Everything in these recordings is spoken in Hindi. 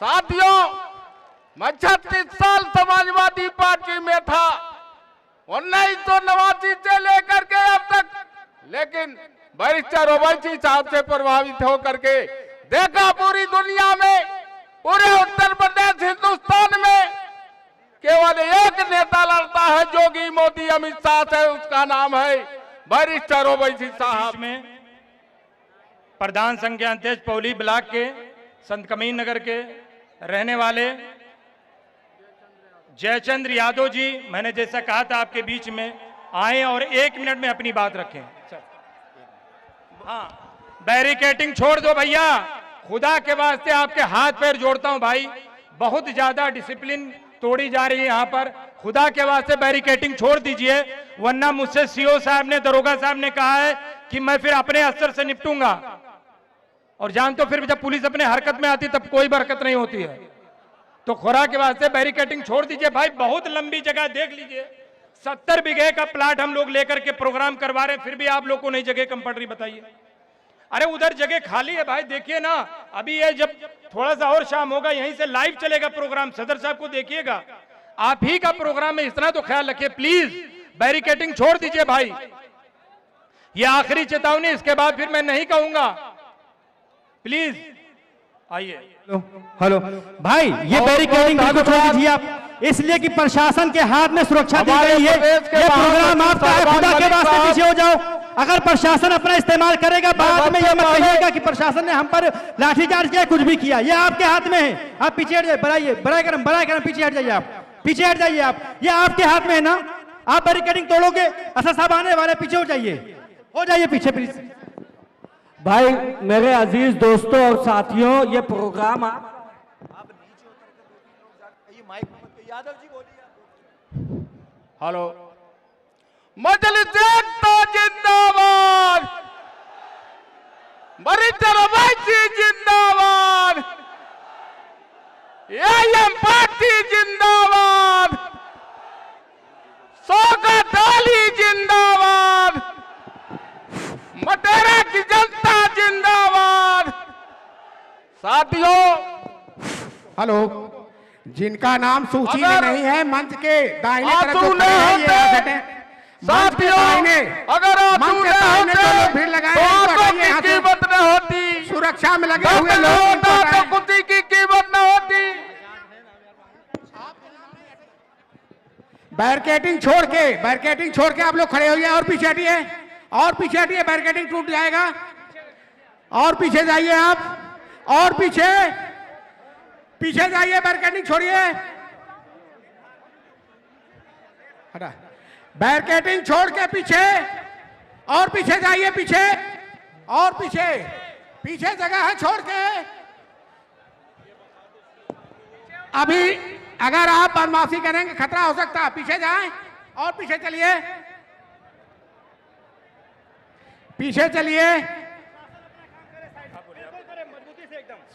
साथियों, मैं 36 साल समाजवादी पार्टी में था 1989 से लेकर के अब तक, लेकिन बैरिस्टर ओवैसी साहब से प्रभावित होकर के देखा पूरी दुनिया में, पूरे उत्तर प्रदेश हिंदुस्तान में केवल एक नेता लड़ता है जोगी मोदी अमित शाह से, उसका नाम है बैरिस्टर ओवैसी साहब। में प्रधान संघ अध्यक्ष पौली ब्लॉक के संत कमीन नगर के रहने वाले जयचंद्र यादव जी, मैंने जैसा कहा था आपके बीच में आए और 1 मिनट में अपनी बात रखें। हाँ, बैरिकेटिंग छोड़ दो भैया, खुदा के वास्ते आपके हाथ पैर जोड़ता हूं भाई, बहुत ज्यादा डिसिप्लिन तोड़ी जा रही है यहाँ पर। खुदा के वास्ते बैरिकेटिंग छोड़ दीजिए, वरना मुझसे सीओ साहब ने, दरोगा साहब ने कहा है कि मैं फिर अपने अस्तर से निपटूंगा, और जान तो फिर जब पुलिस अपने हरकत में आती तब कोई बरकत नहीं होती है। तो खुदा के वास्ते बैरिकेटिंग छोड़ दीजिए भाई, बहुत लंबी जगह देख लीजिए, 70 बीघे का प्लाट हम लोग लेकर के प्रोग्राम करवा रहे हैं, फिर भी आप लोग को नई जगह कम पड़ रही, बताइए। अरे उधर जगह खाली है भाई, देखिए ना, अभी ये जब थोड़ा सा और शाम होगा यहीं से लाइव चलेगा प्रोग्राम, सदर साहब को देखिएगा, आप ही का प्रोग्राम है, इतना तो ख्याल रखिए प्लीज। बैरिकेटिंग छोड़ दीजिए भाई, ये आखिरी चेतावनी, इसके बाद फिर मैं नहीं कहूंगा, प्लीज आइए। हेलो भाई, ये बैरिकेडिंग को छोड़ दीजिए आप, इसलिए कि प्रशासन के हाथ में सुरक्षा दी गई है। ये प्रोग्राम आपका है, खुदा के वास्ते पीछे हो जाओ। अगर प्रशासन अपना इस्तेमाल करेगा बाद में ये मत कहिएगा कि प्रशासन ने हम पर लाठीचार्ज किया, कुछ भी किया, ये आपके हाथ में है। आप पीछे हट जाइए, बड़ाई करम पीछे हट जाइए, आप पीछे हट जाइए, आप, ये आपके हाथ में है ना। आप बैरिकेडिंग तोड़ोगे, असद साहब आने वाले, पीछे हो जाइए पीछे प्लीज। भाई मेरे अजीज दोस्तों और साथियों, ये प्रोग्राम यादव जी बोलिए। हेलो, मजलिस एकता जिंदाबाद, बैरिस्टर ओवैसी जिंदाबाद, एएम पार्टी जिंदाबाद, शौकत अली जिंदाबाद, मटेरा की जनता जिंदाबाद। साथियों, हेलो, जिनका नाम सूची में नहीं है मंच के दाहिने तरफ आंसू जो खड़े हैं, ये आ सकते हैं। साथियों, अगर आंसू न होते भीड़ लगाए तो हैं, आंखों की कीमत न होती, सुरक्षा में लगे हुए न लोग होता तो कुछ की कीमत न होती। बैरिकेडिंग छोड़ के आप लोग खड़े हो जाए और पीछे हटिए, बैरिकेडिंग टूट जाएगा। और पीछे जाइए आप, और पीछे जाइए, बैरिकेडिंग छोड़िए, हटा, बैरिकेडिंग छोड़ के पीछे, और पीछे जाइए, पीछे जगह है छोड़ के। अभी अगर आप बदमाशी करेंगे खतरा हो सकता है, पीछे जाएं और पीछे चलिए।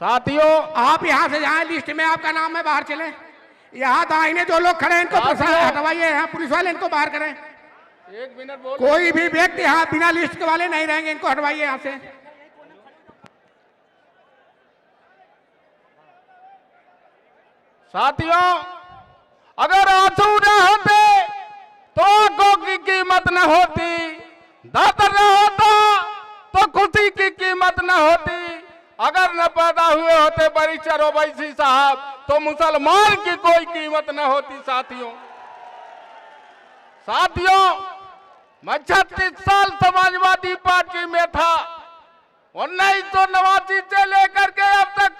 साथियों, आप यहां से जाएं, लिस्ट में आपका नाम है, बाहर चले। यहाँ दाहिने जो लोग खड़े हैं इनको हटवाइए, यहाँ पुलिस वाले इनको बाहर करें। 1 मिनट बोल, कोई भी व्यक्ति यहाँ बिना लिस्ट के वाले नहीं रहेंगे, इनको हटवाइए यहाँ से। साथियों, अगर आंसू न होते तो आंखों की कीमत न होती, दातर न होता तो खुशी की कीमत न होती, अगर न पैदा हुए होते बैरिस्टर ओवैसी साहब तो मुसलमान की कोई कीमत न होती। साथियों, मैं 36 साल समाजवादी पार्टी में था 1989 से लेकर के अब तक,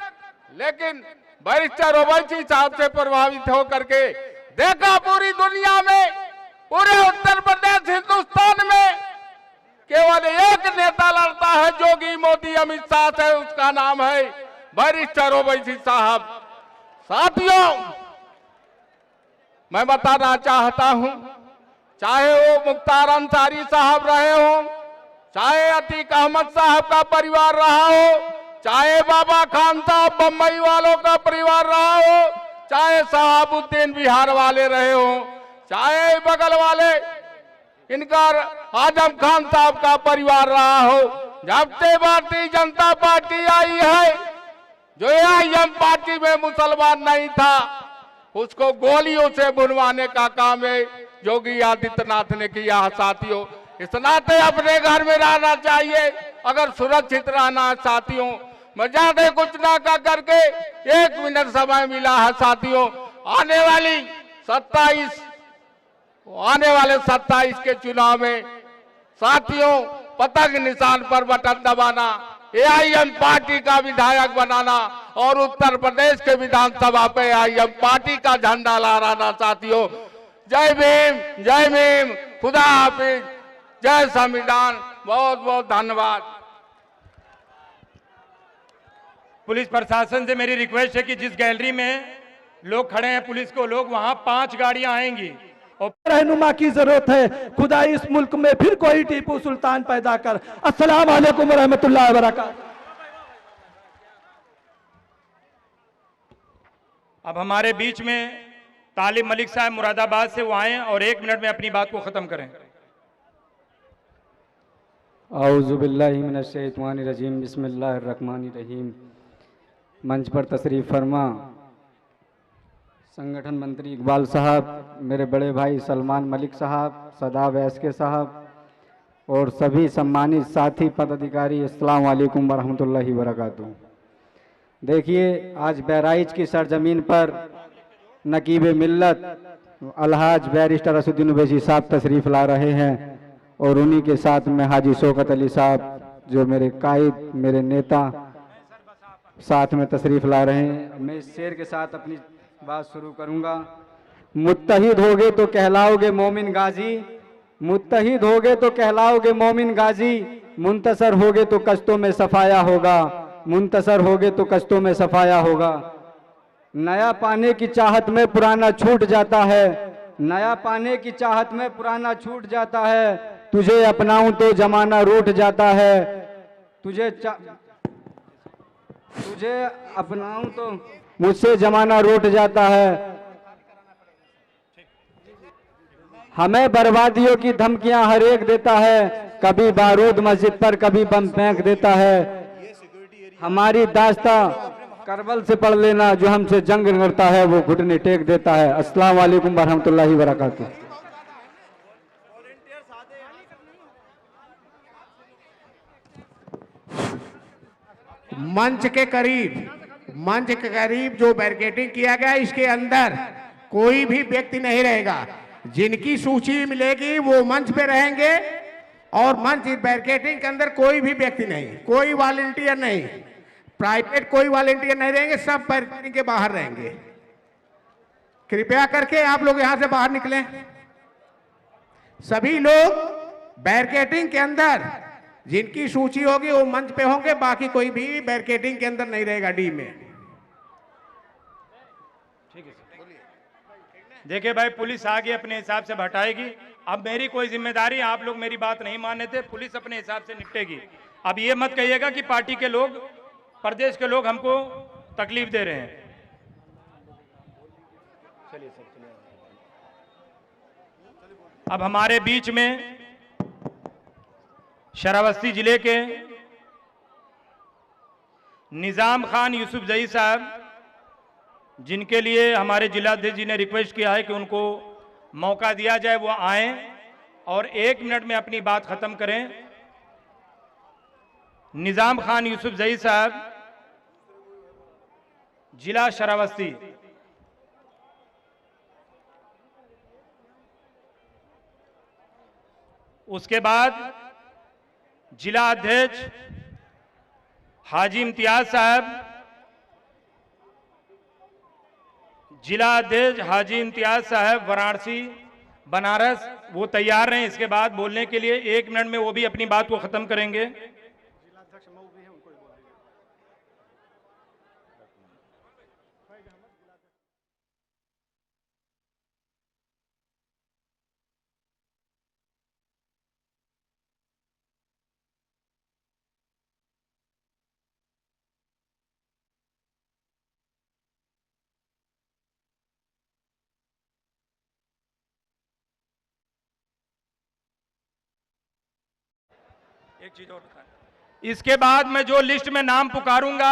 लेकिन बैरिस्टर ओवैसी साहब से प्रभावित होकर के देखा पूरी दुनिया में, पूरे उत्तर प्रदेश हिंदुस्तान में केवल एक नेता लड़ता है जोगी मोदी अमित शाह से, उसका नाम है बैरिस्टर ओवैसी साहब। साथियों, मैं बताना चाहता हूं, चाहे वो मुख्तार अंसारी साहब रहे हो, चाहे अतीक अहमद साहब का परिवार रहा हो, चाहे बाबा खान साहब बम्बई वालों का परिवार रहा हो, चाहे शहाबुद्दीन बिहार वाले रहे हो, चाहे बगल वाले इनका आजम खान साहब का परिवार रहा हो, जब से भारतीय जनता पार्टी आई है, जो AIM पार्टी में मुसलमान नहीं था उसको गोलियों से बुनवाने का काम है योगी आदित्यनाथ ने किया है। साथियों, इस नाते अपने घर में रहना चाहिए अगर सुरक्षित रहना है। साथियों, मैं ज्यादा कुछ ना कर करके 1 मिनट समय मिला है। साथियों, आने वाले 27 के चुनाव में साथियों पतंग निशान पर बटन दबाना, AIM पार्टी का विधायक बनाना और उत्तर प्रदेश के विधानसभा पे AIM पार्टी का झंडा लहराना। साथियों, जय भीम, जय भीम, खुदा हाफिज, जय संविधान। बहुत बहुत धन्यवाद। पुलिस प्रशासन से मेरी रिक्वेस्ट है कि जिस गैलरी में लोग खड़े हैं पुलिस को लोग, वहां 5 गाड़ियां आएंगी और रहनुमा की जरूरत है। खुदा इस मुल्क में फिर कोई टीपू सुल्तान पैदा कर। अस्सलाम वालेकुम व रहमतुल्लाहि व बरकातहू। अब हमारे बीच में तालिब मलिक साहब मुरादाबाद से वो आए और 1 मिनट में अपनी बात को खत्म करें। औज़ुबिल्लाहि मिनश्शैतानिर्रजीम, बिस्मिल्लाहिर्रहमानिर्रहीम। मंच पर तशरीफ फरमा संगठन मंत्री इकबाल साहब, मेरे बड़े भाई सलमान मलिक साहब, सदाब एसके साहब और सभी सम्मानित साथी पदाधिकारी, अस्सलाम वालेकुम वरहमतुल्लाहि वबरकातुहू। देखिए, आज बहराइच की सरजमीन पर नकीब मिल्लत अलहाज बैरिस्टर असुद्दीन ओवैसी साहब तशरीफ ला रहे हैं और उन्हीं के साथ में हाजी शौकत अली साहब जो मेरे कायद, मेरे नेता साथ में तशरीफ ला रहे हैं। मैं इस शेर के साथ अपनी बात शुरू करूंगा। मुत्तहिद होगे तो कहलाओगे मोमिन गाजी, मुत्तहिद होगे तो कहलाओगे मोमिन गाजी, मुंतसर होगे तो कश्तों में सफाया होगा, मुंतसर होगे तो कश्तों में सफाया होगा। नया पाने की चाहत में पुराना छूट जाता है, नया पाने की चाहत में पुराना छूट जाता है, तुझे अपनाऊं तो जमाना रूठ जाता है, तुझे अपनाऊं तो मुझसे जमाना रूठ जाता है। हमें बर्बादियों की धमकियां हर एक देता है, कभी बारूद मस्जिद पर कभी बम फेंक देता है। हमारी दास्ता करबल से पढ़ लेना, जो हमसे जंग करता है वो घुटने टेक देता है। अस्सलाम वालेकुम वरहमतुल्लाहि वबरकातुहू। मंच के करीब जो बैरिकेडिंग किया गया, इसके अंदर कोई भी व्यक्ति नहीं रहेगा। जिनकी सूची मिलेगी वो मंच पे रहेंगे और मंच बैरिकेडिंग के अंदर कोई भी व्यक्ति नहीं, कोई वॉलंटियर नहीं, प्राइवेट कोई वॉलंटियर नहीं रहेंगे, सब बैरिकेडिंग के बाहर रहेंगे। कृपया करके आप लोग यहां से बाहर निकलें। सभी लोग बैरिकेडिंग के अंदर जिनकी सूची होगी वो मंच पे होंगे, बाकी कोई भी बैरिकेडिंग के अंदर नहीं रहेगा डी में। ठीक है सर। देखिए भाई, पुलिस आगे अपने हिसाब से हटाएगी। अब मेरी कोई जिम्मेदारी, आप लोग मेरी बात नहीं मान रहे थे, पुलिस अपने हिसाब से निपटेगी। अब ये मत कहिएगा कि पार्टी के लोग, प्रदेश के लोग हमको तकलीफ दे रहे हैं। चलिए सर, चलिए। अब हमारे बीच में शरावस्ती जिले के निजाम खान यूसुफ जई साहब, जिनके लिए हमारे जिलाध्यक्ष जी ने रिक्वेस्ट किया है कि उनको मौका दिया जाए, वो आए और 1 मिनट में अपनी बात खत्म करें। निजाम खान यूसुफ जई साहब, जिला शरावस्ती। उसके बाद जिला अध्यक्ष हाजी इम्तियाज साहब, जिला अध्यक्ष हाजी इम्तियाज साहब वाराणसी बनारस, वो तैयार रहे इसके बाद बोलने के लिए। 1 मिनट में वो भी अपनी बात को खत्म करेंगे। एक चीज और बताएं, इसके बाद मैं जो लिस्ट में नाम पुकारूंगा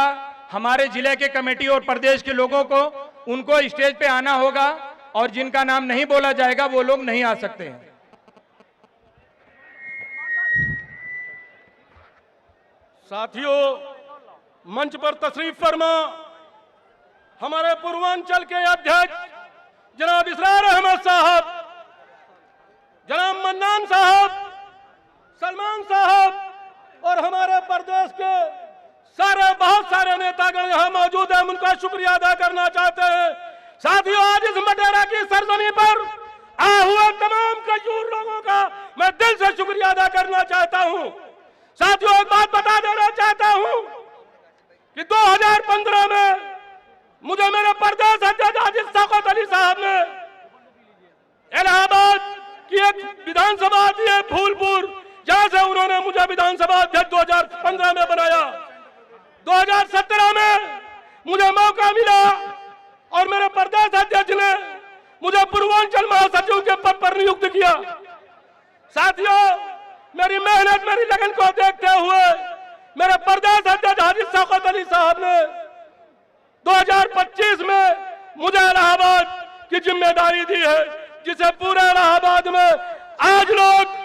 हमारे जिले के कमेटी और प्रदेश के लोगों को उनको स्टेज पे आना होगा और जिनका नाम नहीं बोला जाएगा वो लोग नहीं आ सकते हैं। साथियों, मंच पर तशरीफ फरमा हमारे पूर्वांचल के अध्यक्ष जनाब इसरार अहमद साहब, जनाब मन्नान साहब, सलमान साहब और हमारे प्रदेश के बहुत सारे नेतागण यहाँ मौजूद हैं, उनका शुक्रिया अदा करना चाहते हैं। साथियों, आज इस मटेरा की सरजमी पर आए हुए तमाम कशूर लोगों का मैं दिल से शुक्रिया अदा करना चाहता हूँ। साथियों, एक बात बता देना चाहता हूँ कि 2015 में मुझे मेरे प्रदेश अध्यक्ष हाजी शौकत अली साहब ने इलाहाबाद की एक विधानसभा दी है फूलपुर, जहां से उन्होंने मुझे विधानसभा अध्यक्ष 2015 में बनाया। 2017 में मुझे मौका मिला और मेरे प्रदेश अध्यक्ष ने मुझे पूर्वांचल महासचिव के पद पर नियुक्त किया। साथियों, मेरी मेहनत, मेरी लगन को देखते हुए मेरे प्रदेश अध्यक्ष हाजी शौकत अली साहब ने 2025 में मुझे इलाहाबाद की जिम्मेदारी दी है, जिसे पूरे इलाहाबाद में आज लोग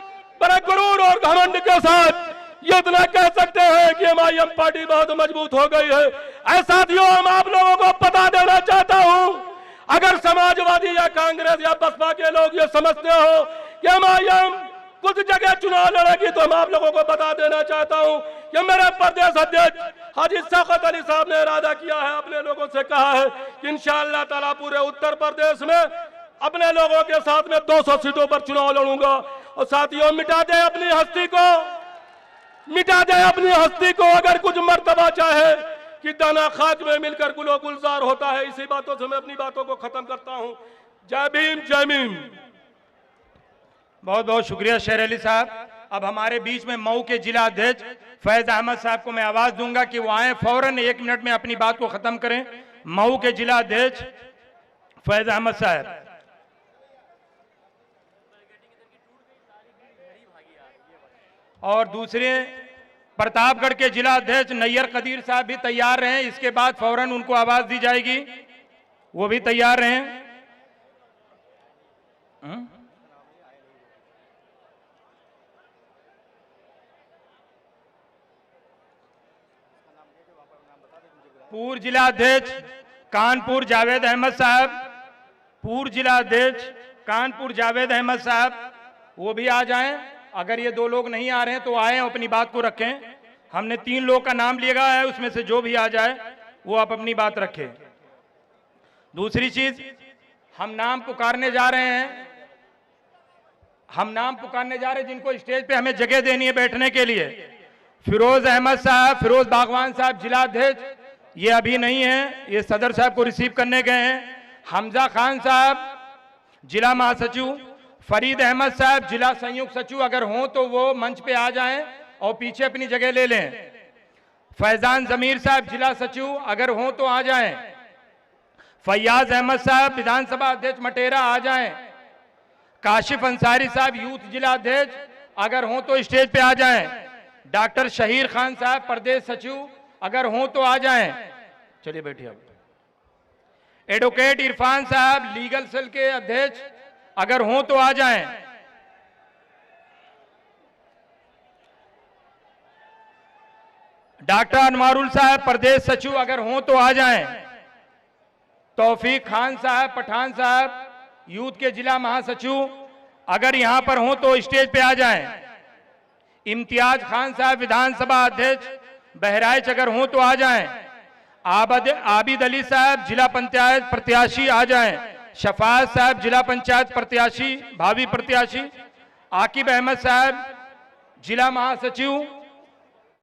बड़े गुरूर और घमंड के साथ ये इतना कह सकते हैं कि एमआईएम पार्टी बहुत मजबूत हो गई है। ऐसा साथियों, हम आप लोगों को बता देना चाहता हूं, अगर समाजवादी या कांग्रेस या बसपा के लोग ये समझते हो कि एमआईएम कुछ जगह चुनाव लड़ेगी, तो हम आप लोगों को बता देना चाहता हूं कि मेरे प्रदेश अध्यक्ष हाजी शौकत अली साहब ने इरादा किया है, अपने लोगों से कहा है कि इंशाअल्लाह ताला पूरे उत्तर प्रदेश में अपने लोगों के साथ में 200 सीटों पर चुनाव लड़ूंगा। और साथियों, मिटा दे अपनी हस्ती को, मिटा दे अपनी हस्ती को। अगर कुछ मर्तबा चाहे कि दाना खाक में मिलकर गुलो गुलजार होता है। इसी बातों से मैं अपनी बातों को खत्म करता हूं। जय भीम, जय भीम। बहुत बहुत शुक्रिया शेर अली साहब। अब हमारे बीच में मऊ के जिला अध्यक्ष फैज अहमद साहब को मैं आवाज दूंगा कि वो आए, फौरन 1 मिनट में अपनी बात को खत्म करें। मऊ के जिला अध्यक्ष फैज अहमद साहब। और दूसरे प्रतापगढ़ के जिला अध्यक्ष नैयर कदीर साहब भी तैयार रहे, इसके बाद फौरन उनको आवाज दी जाएगी, वो भी तैयार रहे। पूर्व जिला अध्यक्ष कानपुर जावेद अहमद साहब, पूर्व जिला अध्यक्ष कानपुर जावेद अहमद साहब, वो भी आ जाएं। अगर ये 2 लोग नहीं आ रहे हैं तो आए, अपनी बात को रखें। हमने 3 लोग का नाम लिया है, उसमें से जो भी आ जाए वो आप अपनी बात रखें। दूसरी चीज, हम नाम पुकारने जा रहे हैं, हम नाम पुकारने जा रहे हैं जिनको स्टेज पे हमें जगह देनी है बैठने के लिए। फिरोज अहमद साहब, फिरोज बागवान साहब जिला अध्यक्ष, ये अभी नहीं है, ये सदर साहब को रिसीव करने गए हैं। हमजा खान साहब जिला महासचिव, फरीद अहमद साहब जिला संयुक्त सचिव, अगर हों तो वो मंच पे आ जाएं और पीछे अपनी जगह ले लें। फैजान जमीर साहब जिला सचिव, अगर हों तो आ जाएं। फैयाज अहमद साहब विधानसभा अध्यक्ष मटेरा आ जाएं। काशिफ अंसारी साहब यूथ जिला अध्यक्ष, अगर हों तो स्टेज पे आ जाएं। डॉक्टर शहीर खान साहब प्रदेश सचिव, अगर हों तो आ जाएं। चलिए बैठिए। अब एडवोकेट इरफान साहब लीगल सेल के अध्यक्ष, अगर हों तो आ जाएं। डॉक्टर अनवारुल साहब प्रदेश सचिव, अगर हों तो आ जाएं। तौफीक खान साहब पठान साहब यूथ के जिला महासचिव, अगर यहां पर हों तो स्टेज पे आ जाएं। इम्तियाज खान साहब विधानसभा अध्यक्ष बहराइच, अगर हों तो आ जाएं। आबिद अली साहब जिला पंचायत प्रत्याशी आ जाएं। शफात साहब जिला पंचायत प्रत्याशी, भावी प्रत्याशी। आकिब अहमद साहब जिला महासचिव,